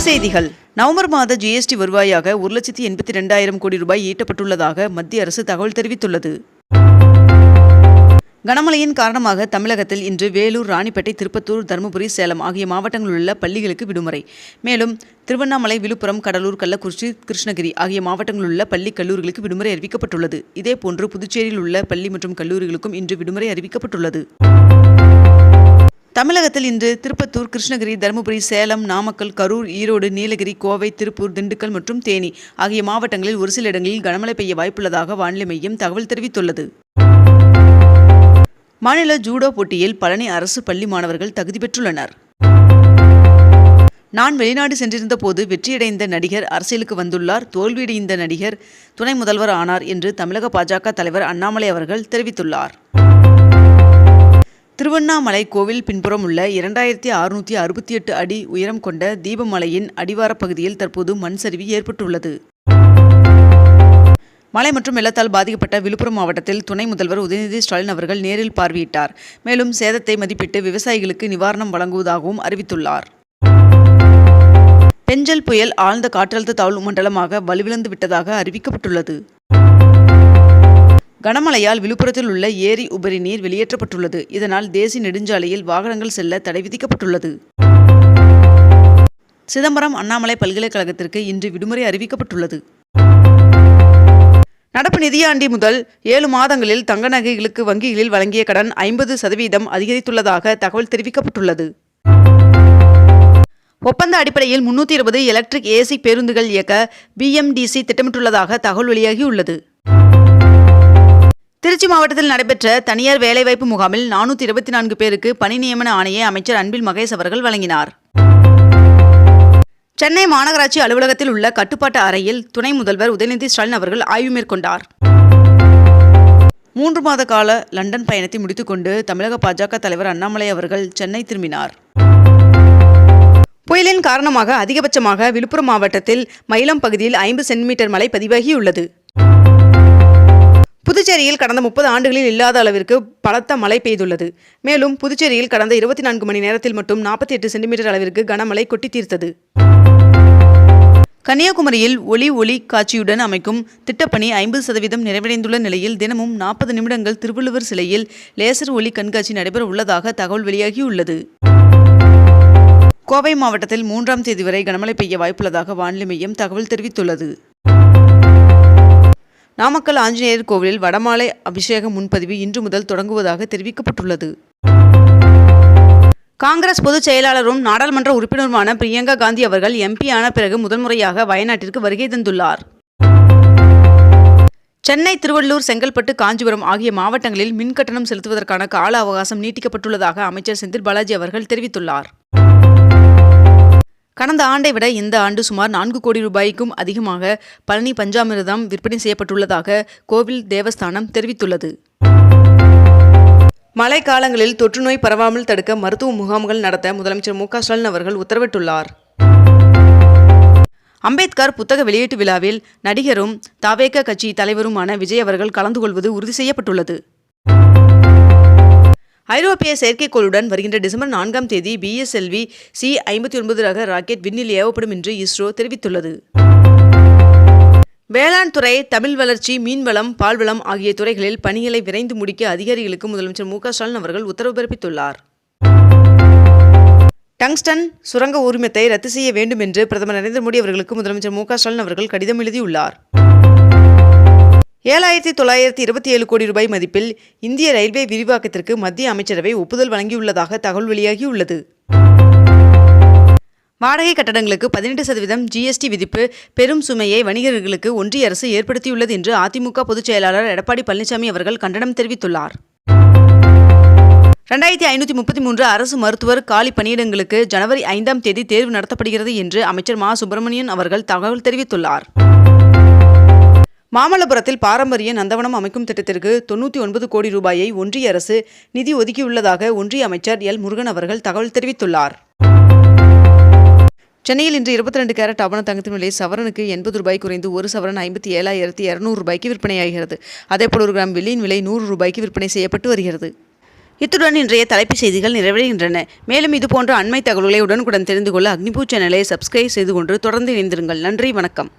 செய்திகள். நவம்பர் மாத ஜிஎஸ்டி வருவாயாக 1,82,000 கோடி ரூபாய் ஈட்டப்பட்டுள்ளதாக மத்திய அரசு தகவல் தெரிவித்துள்ளது. கனமழையின் காரணமாக தமிழகத்தில் இன்று வேலூர், ராணிப்பேட்டை, திருப்பத்தூர், தருமபுரி, சேலம் ஆகிய மாவட்டங்களில் உள்ள பள்ளிகளுக்கு விடுமுறை. மேலும் திருவண்ணாமலை, விழுப்புரம், கடலூர், கள்ளக்குறிச்சி, கிருஷ்ணகிரி ஆகிய மாவட்டங்களில் உள்ள பள்ளி, கல்லூரிகளுக்கு விடுமுறை அறிவிக்கப்பட்டுள்ளது. இதேபோன்று புதுச்சேரியில் உள்ள பள்ளி மற்றும் கல்லூரிகளுக்கும் இன்று விடுமுறை அறிவிக்கப்பட்டுள்ளது. தமிழகத்தில் இன்று திருப்பத்தூர், கிருஷ்ணகிரி, தருமபுரி, சேலம், நாமக்கல், கரூர், ஈரோடு, நீலகிரி, கோவை, திருப்பூர், திண்டுக்கல் மற்றும் தேனி ஆகிய மாவட்டங்களில் ஒரு சில இடங்களில் கனமழை பெய்ய வாய்ப்புள்ளதாக வானிலை மையம் தகவல் தெரிவித்துள்ளது. மாநில ஜூடோ போட்டியில் பழனி அரசு பள்ளி மாணவர்கள் தகுதி பெற்றுள்ளனர். நான் வெளிநாடு சென்றிருந்த போது வெற்றியடைந்த நடிகர் அரசியலுக்கு வந்துள்ளார், தோல்வியடைந்த நடிகர் துணை முதல்வர் ஆனார் என்று தமிழக பாஜக தலைவர் அண்ணாமலை அவர்கள் தெரிவித்துள்ளார். திருவண்ணாமலை கோவில் பின்புறம் உள்ள 2668 அடி உயரம் கொண்ட தீபமலையின் அடிவார பகுதியில் தற்போது மண் சரிவு ஏற்பட்டுள்ளது. மழை மற்றும் வெள்ளத்தால் பாதிக்கப்பட்ட விழுப்புரம் மாவட்டத்தில் துணை முதல்வர் உதயநிதி ஸ்டாலின் அவர்கள் நேரில் பார்வையிட்டார். மேலும் சேதத்தை மதிப்பிட்டு விவசாயிகளுக்கு நிவாரணம் வழங்குவதாகவும் அறிவித்துள்ளார். பெஞ்சல் புயல் ஆழ்ந்த காற்றழுத்த தாழ்வு மண்டலமாக வலுவிழந்து விட்டதாக அறிவிக்கப்பட்டுள்ளது. கனமழையால் விழுப்புரத்தில் உள்ள ஏரி உபரி நீர் வெளியேற்றப்பட்டுள்ளது. இதனால் தேசிய நெடுஞ்சாலையில் வாகனங்கள் செல்ல தடை விதிக்கப்பட்டுள்ளது. சிதம்பரம் அண்ணாமலை பல்கலைக்கழகத்திற்கு இன்று விடுமுறை அறிவிக்கப்பட்டுள்ளது. நடப்பு நிதியாண்டி முதல் 7 மாதங்களில் தங்க நகைகளுக்கு வங்கிகளில் வழங்கிய கடன் 50% அதிகரித்துள்ளதாக தகவல் தெரிவிக்கப்பட்டுள்ளது. ஒப்பந்த அடிப்படையில் 320 எலக்ட்ரிக் ஏசி பேருந்துகள் இயக்க BMTC திட்டமிட்டுள்ளதாக தகவல் வெளியாகியுள்ளது. திருச்சி மாவட்டத்தில் நடைபெற்ற தனியார் வேலைவாய்ப்பு முகாமில் 424 பேருக்கு பணி நியமன ஆணையை அமைச்சர் அன்பில் மகேஷ் அவர்கள் வழங்கினார். சென்னை மாநகராட்சி அலுவலகத்தில் உள்ள கட்டுப்பாட்டு அறையில் துணை முதல்வர் உதயநிதி ஸ்டாலின் அவர்கள் ஆய்வு மேற்கொண்டார். 3 மாத கால லண்டன் பயணத்தை முடித்துக்கொண்டு தமிழக பாஜக தலைவர் அண்ணாமலை அவர்கள் சென்னை திரும்பினார். புயலின் காரணமாக அதிகபட்சமாக விழுப்புரம் மாவட்டத்தில் மயிலம் பகுதியில் 50 சென்டிமீட்டர் மழை பதிவாகியுள்ளது. புதுச்சேரியில் கடந்த 30 ஆண்டுகளில் இல்லாத அளவிற்கு பலத்த மழை பெய்துள்ளது. மேலும் புதுச்சேரியில் கடந்த 24 மணி நேரத்தில் மட்டும் 48 சென்டிமீட்டர் அளவிற்கு கனமழை கொட்டி தீர்த்தது. கன்னியாகுமரியில் ஒளி காட்சியுடன் அமைக்கும் திட்டப்பணி 50% நிறைவடைந்துள்ள நிலையில் தினமும் 40 நிமிடங்கள் திருவள்ளுவர் சிலையில் லேசர் ஒளி கண்காட்சி நடைபெற உள்ளதாக தகவல் வெளியாகியுள்ளது. கோவை மாவட்டத்தில் 3ஆம் தேதி வரை கனமழை பெய்ய வாய்ப்புள்ளதாக வானிலை மையம் தகவல் தெரிவித்துள்ளது. நாமக்கல் ஆஞ்சநேயர் கோவிலில் வடமாலை அபிஷேக முன்பதிவு இன்று முதல் தொடங்குவதாக தெரிவிக்கப்பட்டுள்ளது. காங்கிரஸ் பொதுச் செயலாளரும் நாடாளுமன்ற உறுப்பினருமான பிரியங்கா காந்தி அவர்கள் MP ஆன பிறகு முதன்முறையாக வயநாட்டிற்கு வருகை தந்துள்ளார். சென்னை, திருவள்ளூர், செங்கல்பட்டு, காஞ்சிபுரம் ஆகிய மாவட்டங்களில் மின் கட்டணம் செலுத்துவதற்கான கால அவகாசம் நீட்டிக்கப்பட்டுள்ளதாக அமைச்சர் செந்தில் பாலாஜி அவர்கள் தெரிவித்துள்ளார். கடந்த ஆண்டை விட இந்த ஆண்டு சுமார் 4 கோடி ரூபாய்க்கும் அதிகமாக பழனி பஞ்சாமிர்தம் விற்பனை செய்யப்பட்டுள்ளதாக கோவில் தேவஸ்தானம் தெரிவித்துள்ளது. மழை காலங்களில் தொற்றுநோய் பரவாமல் தடுக்க மருத்துவ முகாம்கள் நடத்த முதலமைச்சர் MK ஸ்டாலின் அவர்கள் உத்தரவிட்டுள்ளார். அம்பேத்கர் புத்தக வெளியீட்டு விழாவில் நடிகரும் தவேக கட்சி தலைவருமான விஜய் அவர்கள் கலந்து கொள்வது உறுதி செய்யப்பட்டுள்ளது. ஐரோப்பிய செயற்கைக்கோளுடன் வருகின்ற டிசம்பர் 4ஆம் தேதி BSLV C-59 ரக ராக்கெட் விண்ணில் ஏவப்படும் என்று இஸ்ரோ தெரிவித்துள்ளது. வேளாண் துறை, தமிழ் வளர்ச்சி, மீன்வளம், பால்வளம் ஆகிய துறைகளில் பணிகளை விரைந்து முடிக்க அதிகாரிகளுக்கு முதலமைச்சர் MK ஸ்டாலின் அவர்கள் உத்தரவு பிறப்பித்துள்ளார். டங்ஸ்டன் சுரங்க உரிமத்தை ரத்து செய்ய வேண்டும் என்று பிரதமர் நரேந்திர மோடி அவர்களுக்கு முதலமைச்சர் MK ஸ்டாலின் அவர்கள் கடிதம் எழுதியுள்ளார். 7,927 கோடி ரூபாய் மதிப்பில் இந்திய ரயில்வே விரிவாக்கத்திற்கு மத்திய அமைச்சரவை ஒப்புதல் வழங்கியுள்ளதாக தகவல் வெளியாகியுள்ளது. வாடகை கட்டடங்களுக்கு 18% GST விதிப்பு பெரும் சுமையை வணிகர்களுக்கு ஒன்றிய அரசு ஏற்படுத்தியுள்ளது என்று அதிமுக பொதுச் செயலாளர் எடப்பாடி பழனிசாமி அவர்கள் கண்டனம் தெரிவித்துள்ளார். 2533 அரசு மருத்துவர் காலி பணியிடங்களுக்கு ஜனவரி 5ஆம் தேதி தேர்வு நடத்தப்படுகிறது என்று அமைச்சர் மா. சுப்பிரமணியன் அவர்கள் தகவல் தெரிவித்துள்ளார். மாமல்லபுரத்தில் பாரம்பரிய நந்தவனம் அமைக்கும் திட்டத்திற்கு 99 கோடி ரூபாயை ஒன்றிய அரசு நிதி ஒதுக்கியுள்ளதாக ஒன்றிய அமைச்சர் எல். முருகன் அவர்கள் தகவல் தெரிவித்துள்ளார். சென்னையில் இன்று 22 கேரட் ஆபண தங்கத்தின் விலை சவரனுக்கு 80 ரூபாய் குறைந்து 1 சவரன் 57,200 ரூபாய்க்கு விற்பனையாகிறது. அதேபோல் 1 கிராம் வெள்ளியின் விலை 100 ரூபாய்க்கு விற்பனை செய்யப்பட்டு வருகிறது. இத்துடன் இன்றைய தலைப்புச் செய்திகள் நிறைவடைகின்றன. மேலும் இதுபோன்ற அண்மை தகவல்களை உடனுக்குடன் தெரிந்து கொள்ள அக்னிபூ சேனலை சப்ஸ்கிரைப் செய்து கொண்டு தொடர்ந்து இணைந்திருங்கள். நன்றி, வணக்கம்.